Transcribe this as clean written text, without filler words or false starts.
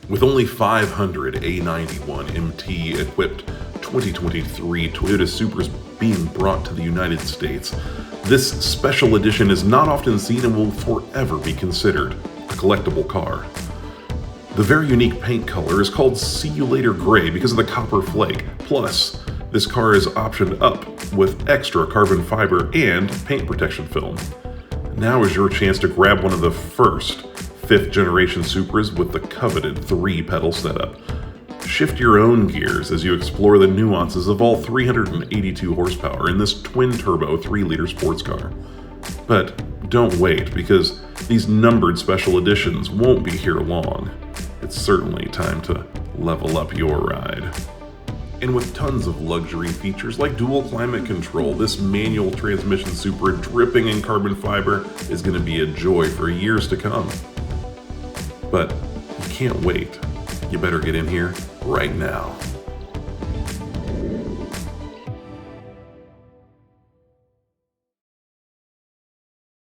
With only 500 A91 MT equipped 2023 Toyota Supras being brought to the United States, this special edition is not often seen and will forever be considered a collectible car. The very unique paint color is called See You Later Gray because of the copper flake. Plus, this car is optioned up with extra carbon fiber and paint protection film. Now is your chance to grab one of the first 5th generation Supras with the coveted 3-pedal setup. Shift your own gears as you explore the nuances of all 382 horsepower in this twin-turbo 3-liter sports car. But don't wait, because these numbered special editions won't be here long. It's certainly time to level up your ride. And with tons of luxury features like dual climate control, this manual transmission Supra dripping in carbon fiber is going to be a joy for years to come. But you can't wait. You better get in here right now.